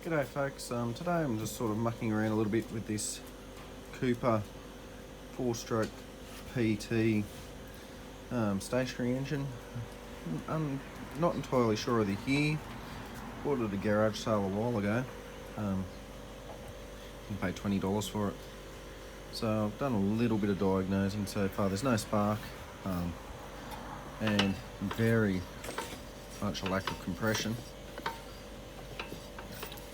G'day folks, today I'm just sort of mucking around a little bit with this Cooper 4-stroke PT stationary engine. I'm not entirely sure of the year. Bought it at a garage sale a while ago. You pay $20 for it. So I've done a little bit of diagnosing so far. There's no spark and very much a lack of compression.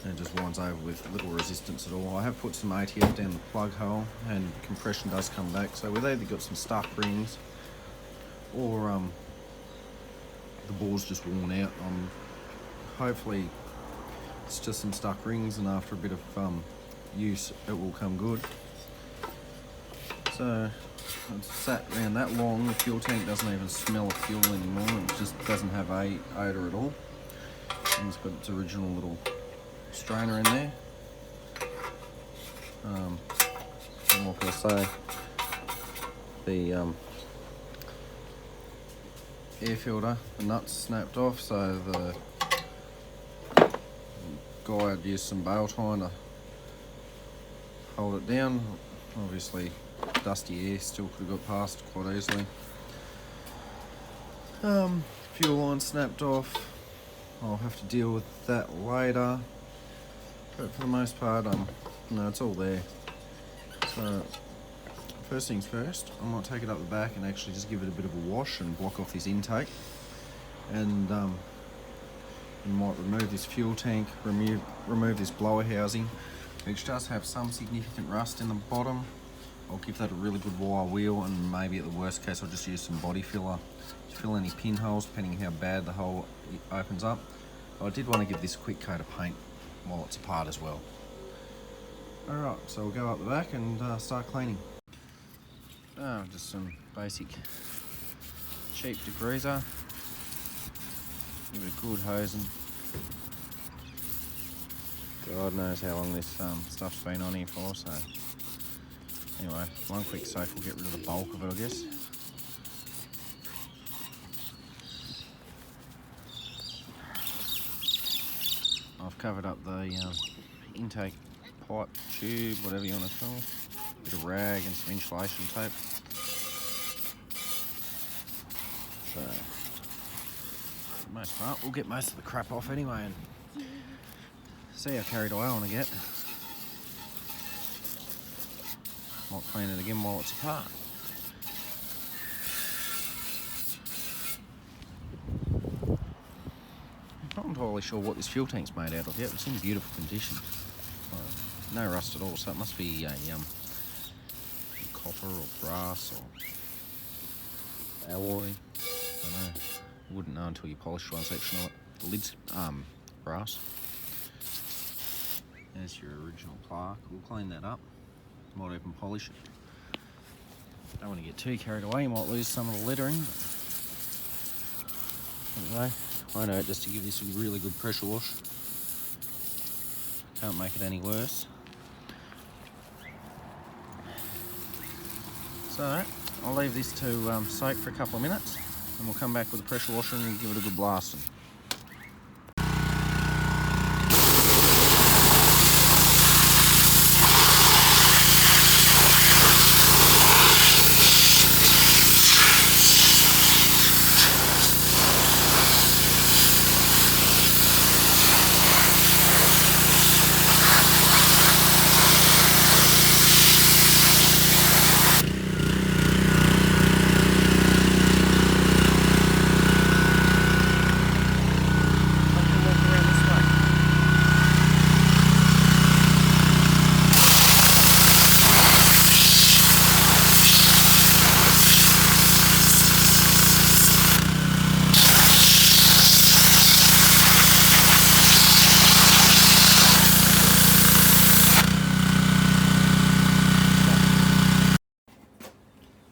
And it just winds over with little resistance at all. I have put some ATF down the plug hole and compression does come back. So we've either got some stuck rings or the bore's just worn out. Hopefully it's just some stuck rings, and after a bit of use it will come good. So it's sat around that long, the fuel tank doesn't even smell of fuel anymore. It just doesn't have a odour at all. And it's got its original little strainer in there. And what can I say? The air filter, the nuts snapped off, so the guy had used some bail tying to hold it down. Obviously, dusty air still could have got past quite easily. Fuel line snapped off. I'll have to deal with that later. But for the most part, no, it's all there. So, first things first, I might take it up the back and actually just give it a bit of a wash and block off this intake. And you might remove this fuel tank, remove this blower housing, which does have some significant rust in the bottom. I'll give that a really good wire wheel, and maybe at the worst case I'll just use some body filler to fill any pinholes depending how bad the hole opens up. I did want to give this a quick coat of paint while it's apart as well. Alright, so we'll go up the back and start cleaning. Just some basic cheap degreaser. Give it a good hosing. God knows how long this stuff's been on here for, so anyway, one quick soak will get rid of the bulk of it, I guess. I've covered up the intake pipe, tube, whatever you want to call it. Bit of rag and some insulation tape. So, for the most part, we'll get most of the crap off anyway and see how carried away I want to get. Might clean it again while it's apart. I'm not entirely sure what this fuel tank's made out of yet. It's in beautiful condition. No rust at all, so it must be a copper or brass or alloy. I don't know. You wouldn't know until you polish one section of it. The lid's brass. There's your original plaque. We'll clean that up. Might even polish it. Don't want to get too carried away. You might lose some of the lettering. But anyway, won't hurt just to give this a really good pressure wash. Can't make it any worse. So I'll leave this to soak for a couple of minutes, and we'll come back with a pressure washer and give it a good blasting.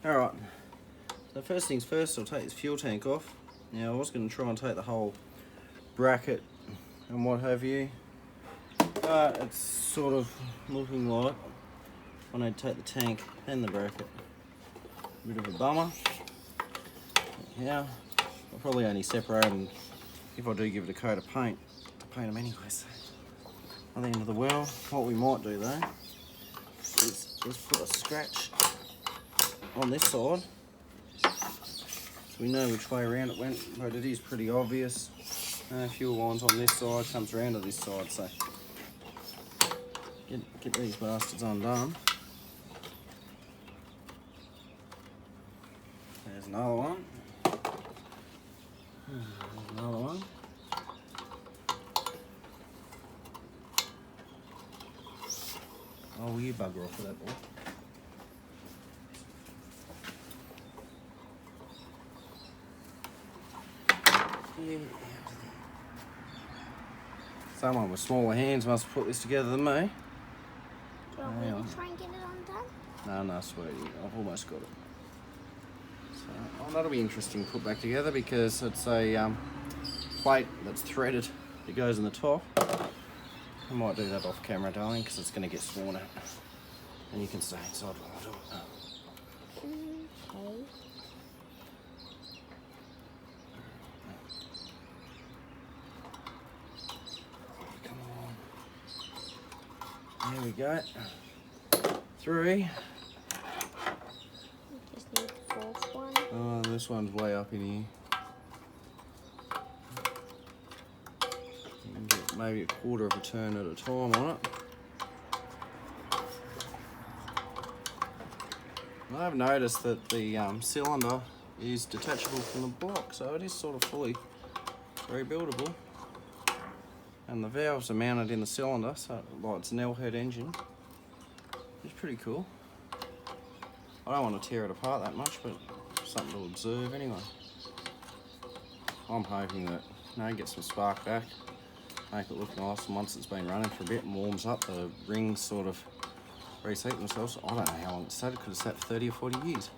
Alright, so first things first, I'll take this fuel tank off. Now I was going to try and take the whole bracket and what have you, but it's sort of looking like I need to take the tank and the bracket. A bit of a bummer. Yeah, I'll probably only separate them if I do give it a coat of paint to paint them anyway. So Not the end of the world. What we might do though is just put a scratch on this side so we know which way around it went, but it is pretty obvious. Fuel lines on this side, comes around to this side, so get these bastards undone. There's another one. There's another one. Oh, will you bugger off with that boy? Yeah. Someone with smaller hands must have put this together than me. Do you want me to try and get it undone? No, sweetie, I've almost got it. So, that'll be interesting to put back together because it's a plate that's threaded that goes in the top. I might do that off camera, darling, because it's going to get sworn at. And you can stay inside while I do it. Okay. Come on. There we go. 3. We just need the 4th one. Oh, this one's way up in here. You can get maybe a quarter of a turn at a time on it. I've noticed that the cylinder is detachable from the block, so it is sort of fully rebuildable. And the valves are mounted in the cylinder, so like it's an L-head engine. It's pretty cool. I don't want to tear it apart that much, but something to observe anyway. I'm hoping that, get some spark back, make it look nice, and once it's been running for a bit and warms up, the rings sort of reset themselves. I don't know how long it sat. It could have sat for 30 or 40 years.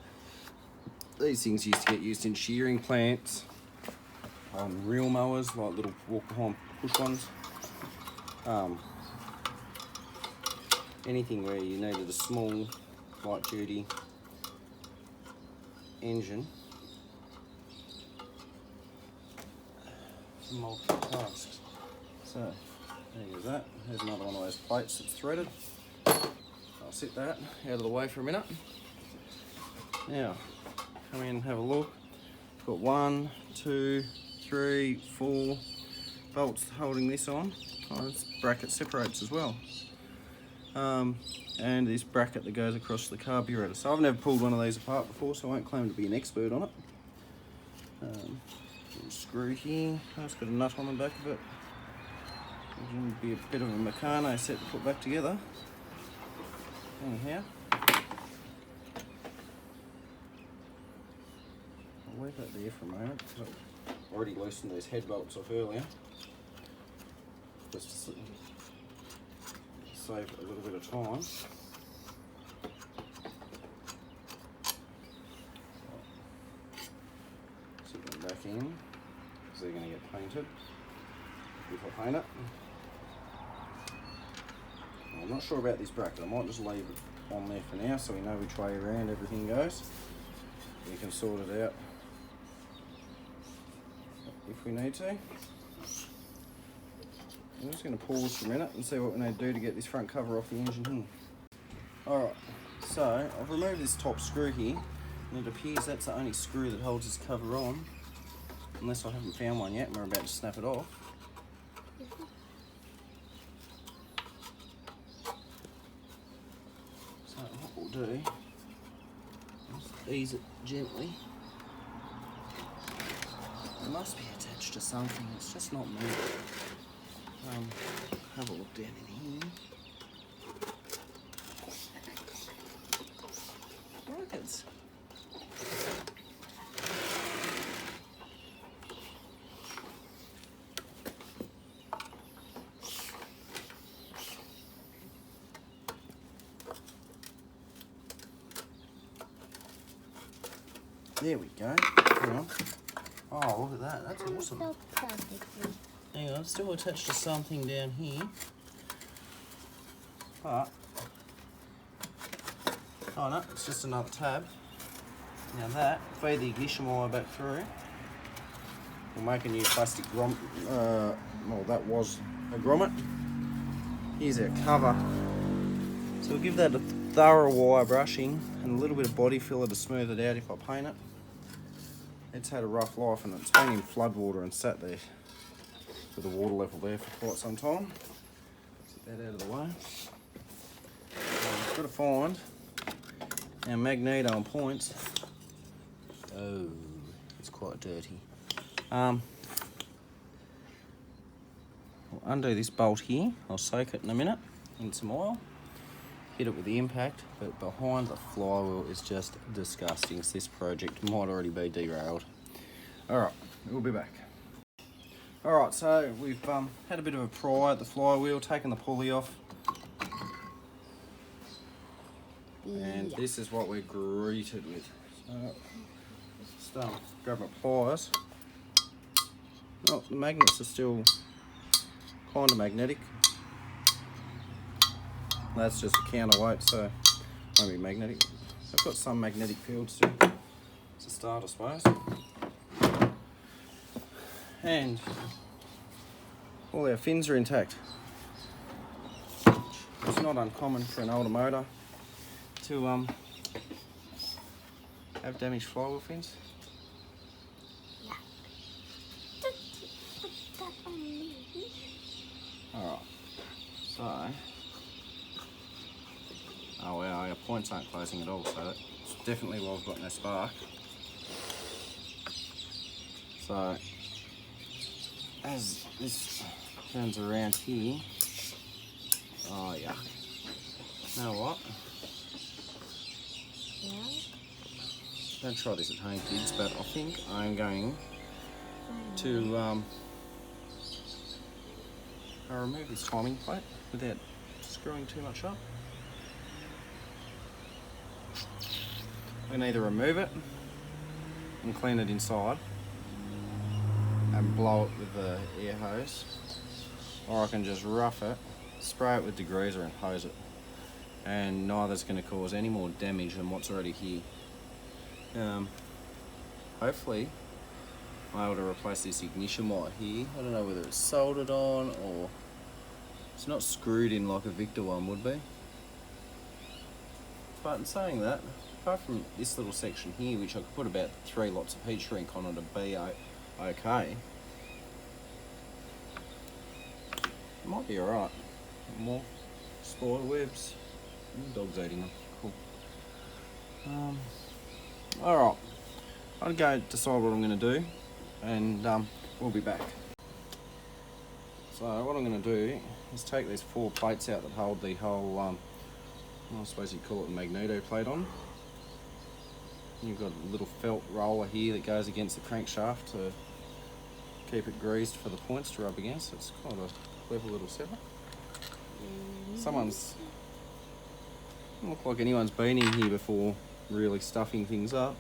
These things used to get used in shearing plants, real mowers, like little walk behind push ones. Anything where you needed a small, light duty engine for multiple tasks. So, there goes that. There's another one of those plates that's threaded. I'll set that out of the way for a minute. Now, come in and have a look. I've got 1, 2, 3, 4 bolts holding this on. Oh, this bracket separates as well. And this bracket that goes across the carburetor. So I've never pulled one of these apart before, so I won't claim to be an expert on it. Little screw here. Oh, it's got a nut on the back of it. It'll be a bit of a Meccano set to put back together. Anyhow, I'll leave that there for a moment because I've already loosened these head bolts off earlier. Just to save a little bit of time. Sit them back in because they're going to get painted if I paint it. I'm not sure about this bracket. I might just leave it on there for now so we know which way around everything goes. We can sort it out if we need to. I'm just going to pause for a minute and see what we need to do to get this front cover off the engine here. Alright, so I've removed this top screw here, and it appears that's the only screw that holds this cover on, unless I haven't found one yet and we're about to snap it off. So what we'll do is ease it gently. It must be attached to something, it's just not moving. Have a look down in here. Brackets. There we go. Hang on. Oh, look at that. That's awesome. Hang on, it's still attached to something down here. But, oh no, it's just another tab. Now that, feed the ignition wire back through. We'll make a new plastic grommet. Well, that was a grommet. Here's our cover. So we'll give that a thorough wire brushing and a little bit of body filler to smooth it out if I paint it. It's had a rough life and it's been in floodwater and sat there with the water level there for quite some time. Get that out of the way. I've got to find our Magneto on points. Oh, it's quite dirty. I'll undo this bolt here. I'll soak it in a minute in some oil. Hit it with the impact, but behind the flywheel is just disgusting. So this project might already be derailed. Alright, we'll be back. Alright, so we've had a bit of a pry at the flywheel, taken the pulley off. And this is what we're greeted with. So, just grab my pliers. Oh, the magnets are still kind of magnetic. That's just a counterweight, so it won't be magnetic. I've got some magnetic field still. It's a start, I suppose. And all our fins are intact. It's not uncommon for an older motor to have damaged flywheel fins. Yeah. Put that on me. Alright, so. Oh wow, our points aren't closing at all, so it's definitely why I've got no spark. So, as this turns around here, oh yeah. You know what? Yeah. Don't try this at home, kids, but I think I'm going to I'll remove this timing plate without screwing too much up. We can either remove it and clean it inside and blow it with the air hose, or I can just rough it, spray it with degreaser and hose it, and neither's going to cause any more damage than what's already here. Hopefully I'm able to replace this ignition wire here. I don't know whether it's soldered on or it's not screwed in like a Victor one would be. But in saying that, apart from this little section here, which I could put about 3 lots of heat shrink on it to be okay, it might be alright. More spider webs. Dog's eating them. Cool. Alright, I'll go decide what I'm going to do, and we'll be back. So what I'm going to do is take these 4 plates out that hold the whole I suppose you'd call it a Magneto plate on. You've got a little felt roller here that goes against the crankshaft to keep it greased for the points to rub against. It's quite a clever little setup. Doesn't look like anyone's been in here before really stuffing things up.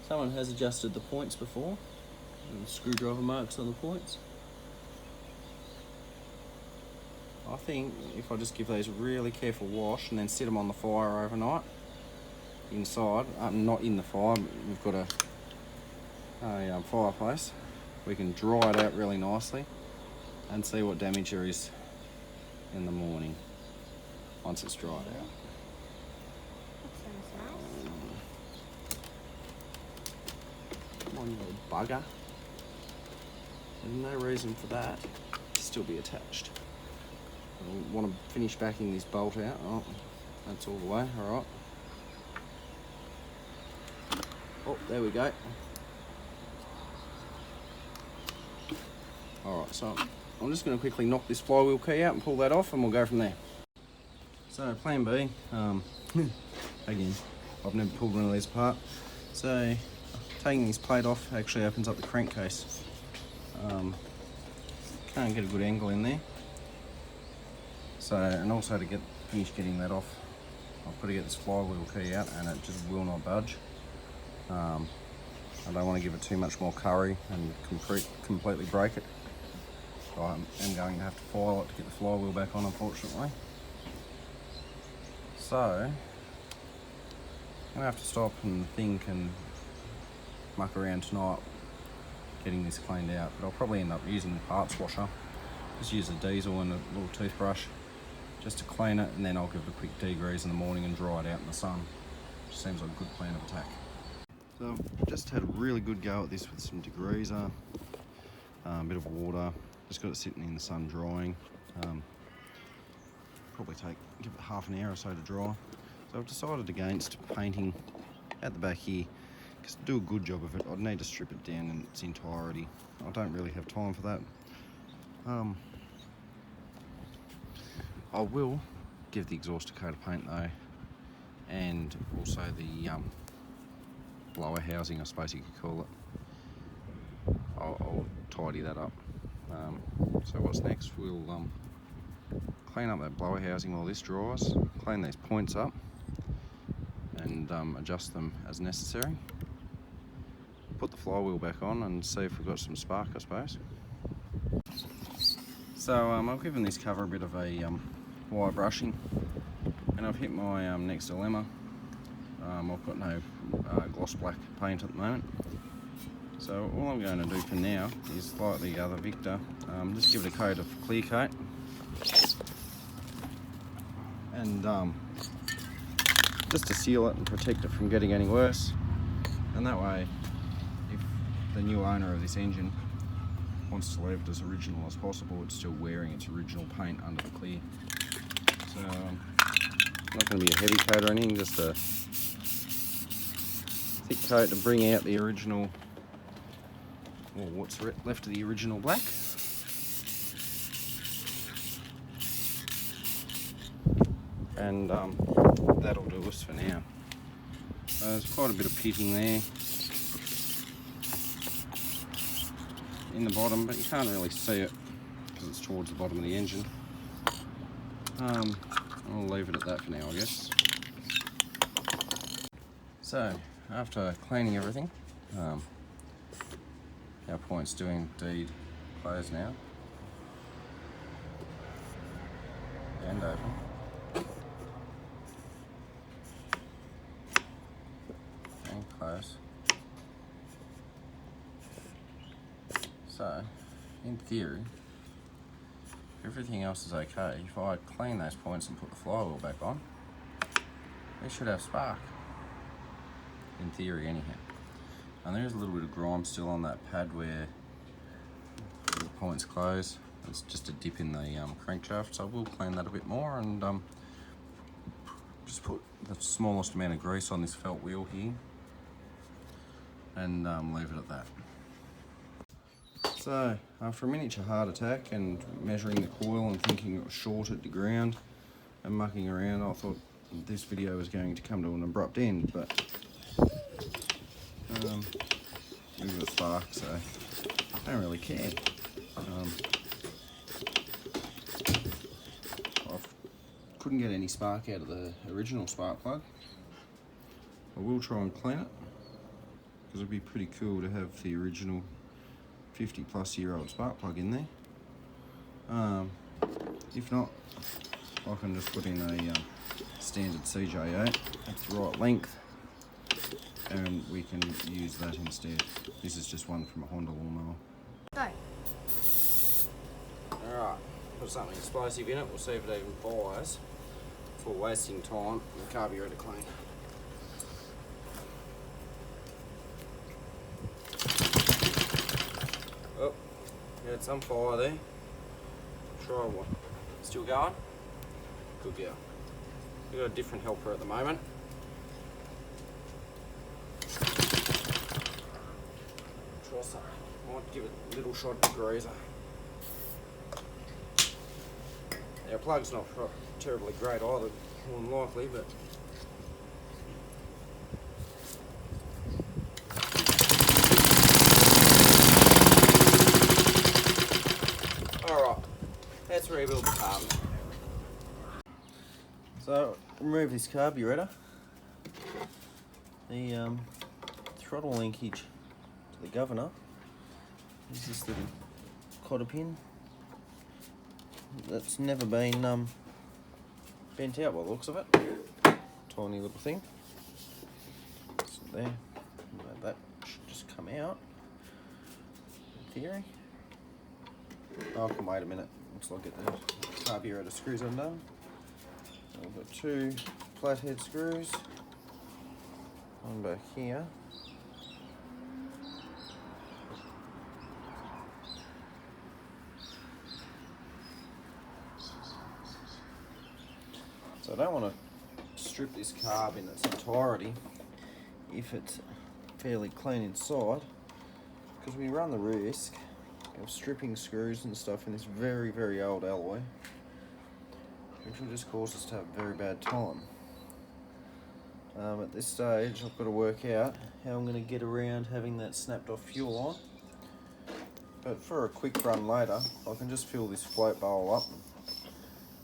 Someone has adjusted the points before. And screwdriver marks on the points. I think if I just give these a really careful wash and then set them on the fire overnight, inside, not in the fire, we've got a fireplace, we can dry it out really nicely and see what damage there is in the morning once it's dried out. That sounds nice. Come on, you little bugger. There's no reason for that to still be attached. I want to finish backing this bolt out. Oh, that's all the way, alright. Oh, there we go. Alright, so I'm just going to quickly knock this flywheel key out and pull that off, and we'll go from there. So plan B, again, I've never pulled one of these apart. So taking this plate off actually opens up the crankcase. Can't get a good angle in there. So, and also to finish getting that off, I've got to get this flywheel key out, and it just will not budge. I don't want to give it too much more curry and completely break it. So I am going to have to file it to get the flywheel back on, unfortunately. So, I'm going to have to stop and think and muck around tonight getting this cleaned out, but I'll probably end up using the parts washer. Just use a diesel and a little toothbrush just to clean it, and then I'll give it a quick degrease in the morning and dry it out in the sun. Which seems like a good plan of attack. So I've just had a really good go at this with some degreaser, a bit of water, just got it sitting in the sun drying. Probably give it half an hour or so to dry. So I've decided against painting at the back here, because to do a good job of it, I'd need to strip it down in its entirety. I don't really have time for that. I will give the exhaust a coat of paint though, and also the blower housing, I suppose you could call it. I'll tidy that up. So what's next? We'll clean up that blower housing while this dries, clean these points up, and adjust them as necessary. Put the flywheel back on and see if we've got some spark, I suppose. So I've given this cover a bit of a wire brushing, and I've hit my next dilemma. I've got no gloss black paint at the moment, so all I'm going to do for now is, like the other Victor, just give it a coat of clear coat, and just to seal it and protect it from getting any worse. And that way, if the new owner of this engine wants to leave it as original as possible, it's still wearing its original paint under the clear. So not going to be a heavy coat or anything, just a thick coat to bring out the original, or what's left of the original black. And that'll do us for now. There's quite a bit of pitting there in the bottom, but you can't really see it because it's towards the bottom of the engine. I'll leave it at that for now, I guess. So after cleaning everything, our points do indeed close now and open and close. So in theory, everything else is okay. If I clean those points and put the flywheel back on, we should have spark. In theory, anyhow. And there is a little bit of grime still on that pad where the points close. It's just a dip in the crankshaft, so I will clean that a bit more and just put the smallest amount of grease on this felt wheel here and leave it at that. So, after a miniature heart attack and measuring the coil and thinking it was short at the ground and mucking around, I thought this video was going to come to an abrupt end, but we've got spark, so I don't really care. I couldn't get any spark out of the original spark plug. I will try and clean it, because it'd be pretty cool to have the original 50-plus-year-old spark plug in there. If not, I can just put in a standard CJ8 at the right length, and we can use that instead. This is just one from a Honda lawnmower. Go. Alright, put something explosive in it, we'll see if it even fires before wasting time with the carburetor clean. Oh, had some fire there. Try one. Still going? Good girl. We've got a different helper at the moment. Try some. Might give it a little shot of degreaser. Our plug's not terribly great either, more than likely, but alright, let's rebuild the carburetor. So, remove this carburetor. The throttle linkage to the governor is this little cotter pin that's never been bent out by the looks of it. Tiny little thing. So there, that should just come out in theory. Oh, I can wait a minute. Looks like the carburetor screws undone. I've got 2 flathead screws, one back here. So I don't want to strip this carb in its entirety if it's fairly clean inside, because we run the risk of stripping screws and stuff in this very, very old alloy, which will just cause us to have a very bad time. At this stage, I've got to work out how I'm going to get around having that snapped off fuel on. But for a quick run later, I can just fill this float bowl up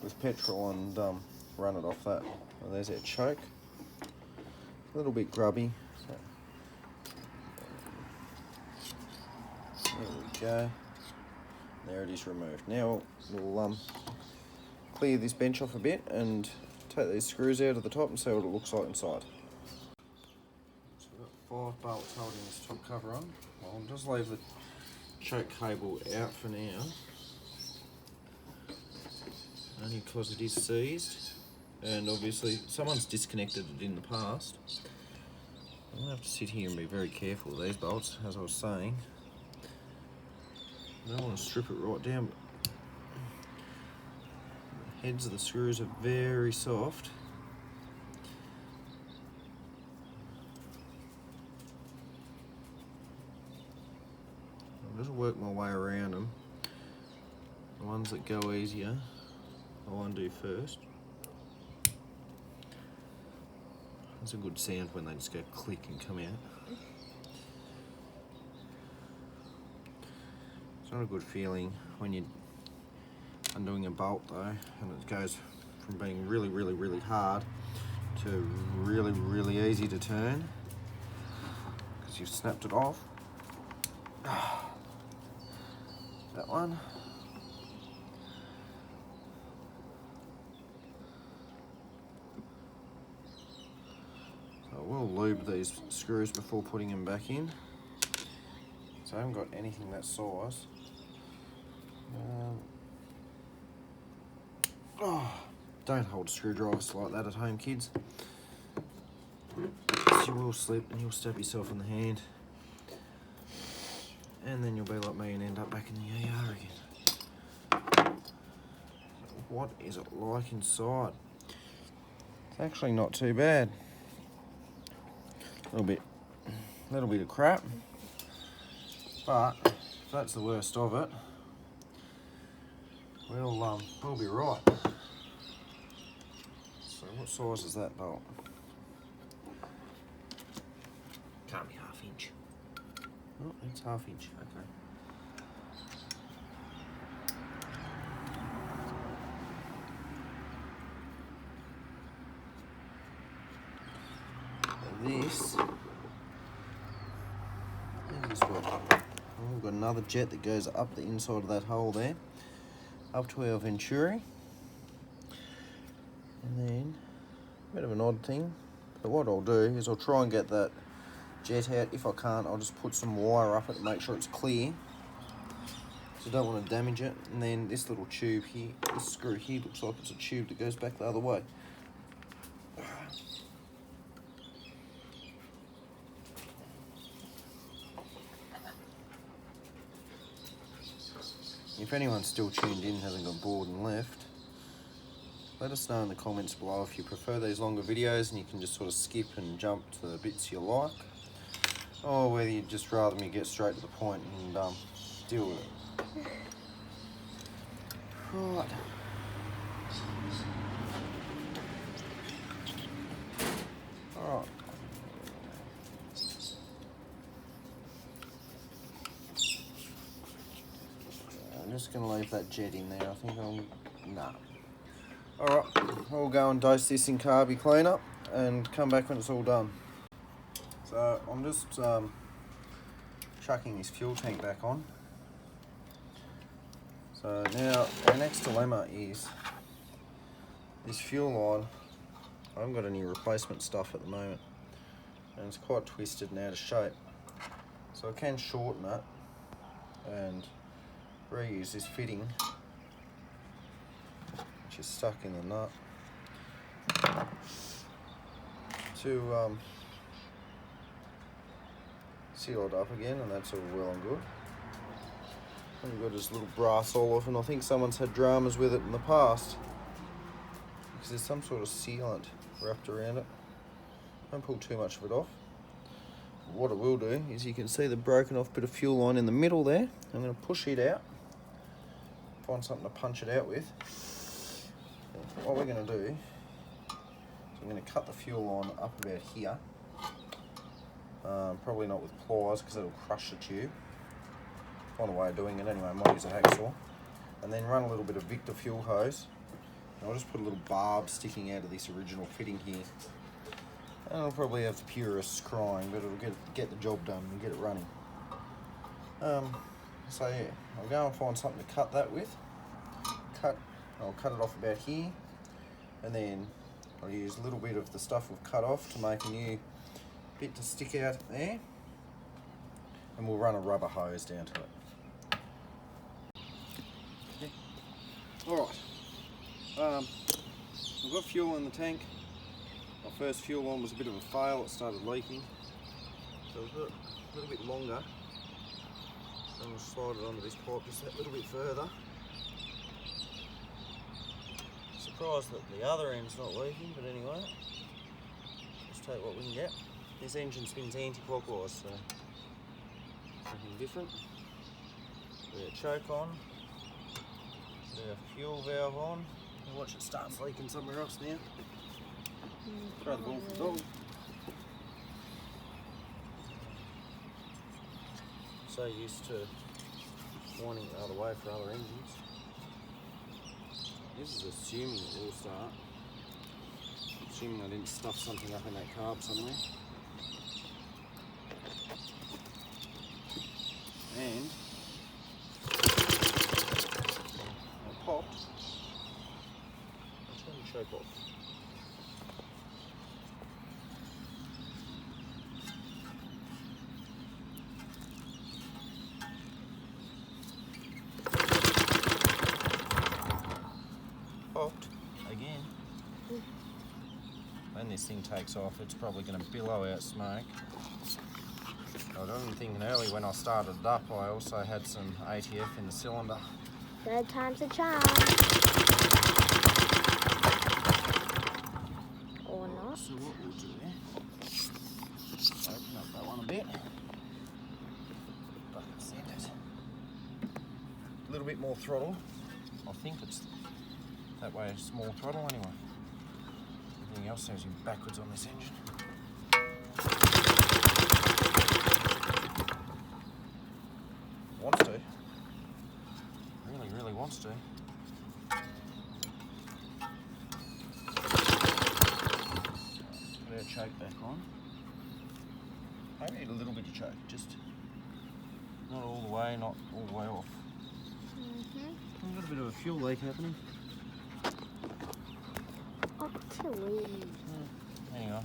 with petrol and run it off that. Well, there's our choke. A little bit grubby. So there we go. There it is removed. Now we'll clear this bench off a bit and take these screws out of the top and see what it looks like inside. So we've got 5 bolts holding this top cover on. I'll just leave the choke cable out for now, only because it is seized, and obviously someone's disconnected it in the past. I'm going to have to sit here and be very careful with these bolts, as I was saying. I don't want to strip it right down. The heads of the screws are very soft. I'll just work my way around them. The ones that go easier, I'll undo first. It's a good sound when they just go click and come out. It's not a good feeling when you're undoing a bolt though, and it goes from being really, really, really hard to really, really easy to turn because you've snapped it off. That one. So we'll lube these screws before putting them back in. So I haven't got anything that size. Don't hold screwdrivers like that at home, kids. You will slip and you'll stab yourself in the hand. And then you'll be like me and end up back in the ER again. What is it like inside? It's actually not too bad. A little bit of crap. But if that's the worst of it, we'll be right. So what size is that bolt? Can't be 1/2 inch. Oh, it's 1/2 inch. Okay. And this what? We've got another jet that goes up the inside of that hole there, up to our venturi. And then, a bit of an odd thing, but what I'll do is I'll try and get that jet out. If I can't, I'll just put some wire up it to make sure it's clear. So I don't want to damage it. And then this little tube here, this screw here looks like it's a tube that goes back the other way. If anyone's still tuned in, hasn't got bored and left, let us know in the comments below if you prefer these longer videos and you can just sort of skip and jump to the bits you like, or whether you'd just rather me get straight to the point and deal with it. Right. Alright. I'm just going to leave that jet in there. I think nah. Alright, I'll go and dose this in carby cleaner and come back when it's all done. So I'm just chucking this fuel tank back on. So now our next dilemma is this fuel line. I haven't got any replacement stuff at the moment and it's quite twisted and out of shape. So I can shorten it and reuse this fitting, which is stuck in the nut, to seal it up again, and that's all well and good. And we've got this little brass all off, and I think someone's had dramas with it in the past because there's some sort of sealant wrapped around it. Don't pull too much of it off. What it will do is, you can see the broken off bit of fuel line in the middle there. I'm going to push it out, find something to punch it out with. What we're going to do is I'm going to cut the fuel line up about here. Probably not with pliers because it'll crush the tube. Find a way of doing it anyway. I might use a hacksaw. And then run a little bit of Victor fuel hose. And I'll just put a little barb sticking out of this original fitting here. And I'll probably have the purists crying, but it'll get the job done and get it running. So yeah, I'll go and find something to cut that with. I'll cut it off about here, and then I'll use a little bit of the stuff we've cut off to make a new bit to stick out there, and we'll run a rubber hose down to it. Okay. Alright, we've got fuel in the tank. Our first fuel line was a bit of a fail, it started leaking. So we've got a little bit longer. So I'm going to slide it onto this pipe just that little bit further. Surprised that the other end's not leaking, but anyway, let's take what we can get. This engine spins anti-clockwise, so nothing different. Put our choke on, put our fuel valve on. And watch it starts leaking somewhere else now. Throw the ball for the dog. So used to wanting it the other way for other engines. This is assuming it will start. Assuming I didn't stuff something up in that carb somewhere. And I popped. I'll turn the choke off. Popped again. When this thing takes off, it's probably going to billow out smoke. I was even thinking earlier when I started it up, I also had some ATF in the cylinder. Third time's a charm. Or not. So what we'll do, open up that one a bit. Bucket send it. A little bit more throttle. I think it's that way, it's more throttle anyway. Everything else seems to be backwards on this engine. Wants to. Really wants to. Put our choke back on. I need a little bit of choke, just not all the way, not all the way off. We've got a bit of a fuel leak happening. Actually. Anyway.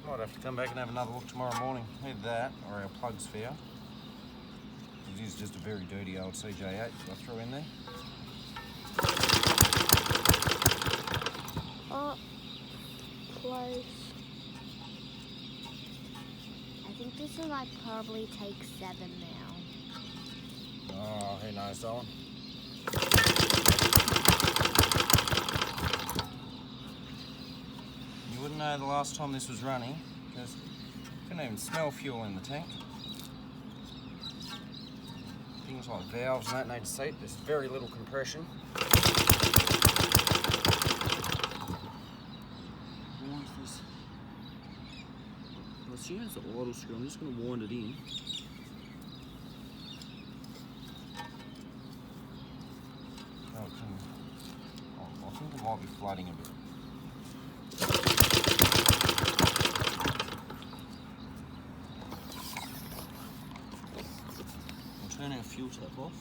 Might have to come back and have another look tomorrow morning. Either that or our plug's fair. It is just a very dirty old CJ8 that I threw in there. Oh, close. I think this will like probably take 7 now. Oh, who knows, Dylan? You wouldn't know the last time this was running because you couldn't even smell fuel in the tank. Things like valves and that need to seat. There's very little compression. Why is this? I assume it's the idle screw. I'm just going to wind it in. I think it might be flooding a bit. We'll turn our fuel tap off.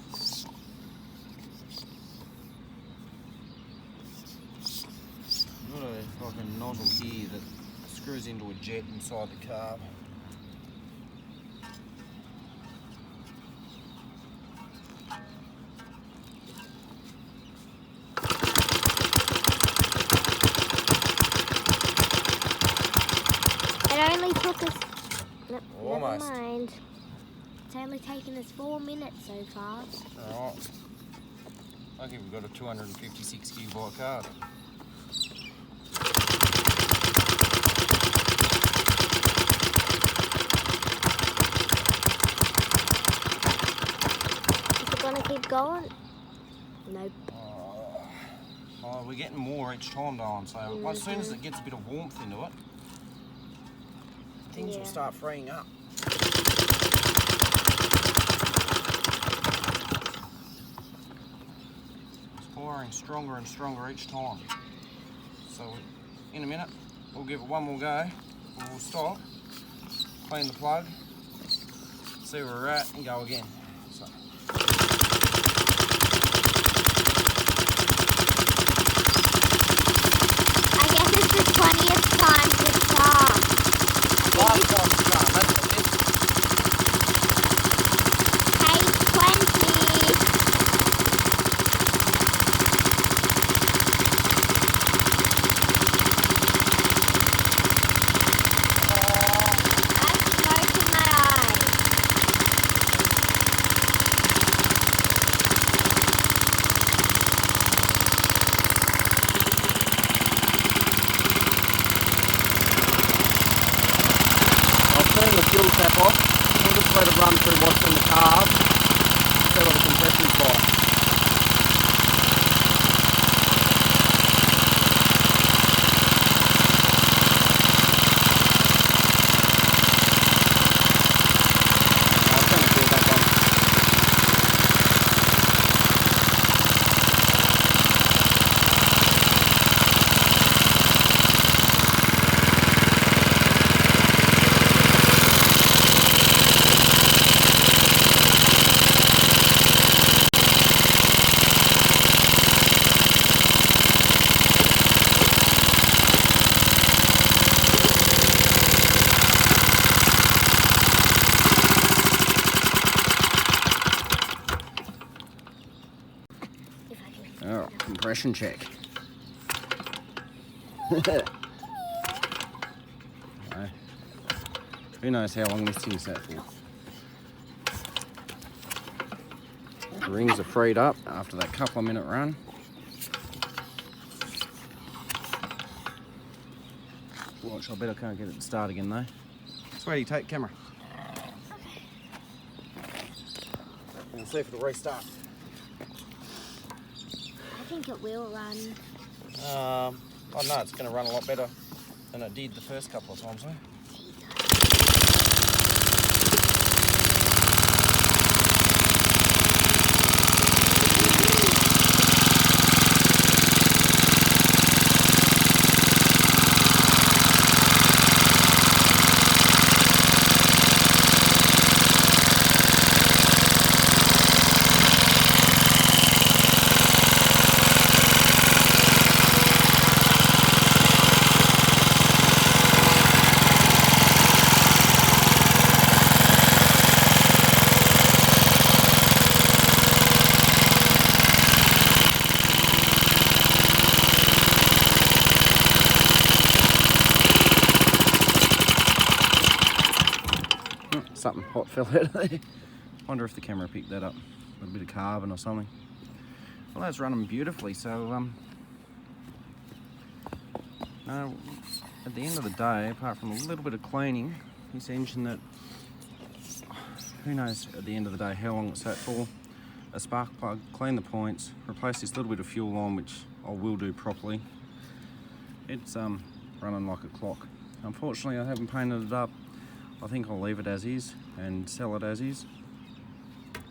We've got like a nozzle here that screws into a jet inside the carb. almost. Never mind. It's only taken us 4 minutes so far. Alright. I think we've got a 256 gigabyte card. Is it gonna keep going? Nope. Oh, we're getting more each time, Dawn, so as soon as it gets a bit of warmth into it, things will start freeing up. It's pouring stronger and stronger each time. So in a minute, we'll give it one more go. We'll stop, clean the plug, see where we're at, and go again. So. I guess it's the 20th time to start. Last time to start, that's what it is. Page 20. That's smoke in my eyes. I'll turn the fuel tap off. We'll just let it run through what's in the carb. See what the compression's like. I'll turn the fuel back on. Oh, compression check. No. Who knows how long this thing's sat for. The rings are freed up after that couple of minute run. Watch, I bet I can't get it to start again though. Sweetie, take camera. We'll see if it'll restart. I think it will run. I know it's going to run a lot better than it did the first couple of times, though. Something hot fell out of there. Wonder if the camera picked that up. A bit of carbon or something. Well, that's running beautifully. So, no, at the end of the day, apart from a little bit of cleaning, this engine that, who knows at the end of the day how long it's sat for. A spark plug, clean the points, replace this little bit of fuel line, which I will do properly. It's running like a clock. Unfortunately, I haven't painted it up. I think I'll leave it as is and sell it as is.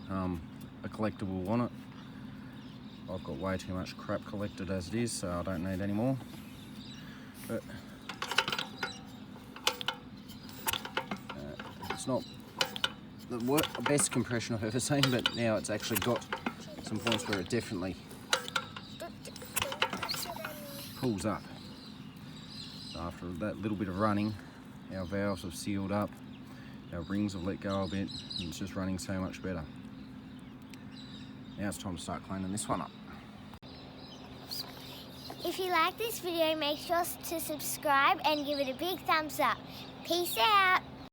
A collectible on it. I've got way too much crap collected as it is, so I don't need any more. But it's not the best compression I've ever seen, but now it's actually got some points where it definitely pulls up. So after that little bit of running, our valves have sealed up, our rings have let go a bit, and it's just running so much better. Now it's time to start cleaning this one up. If you like this video, make sure to subscribe and give it a big thumbs up. Peace out.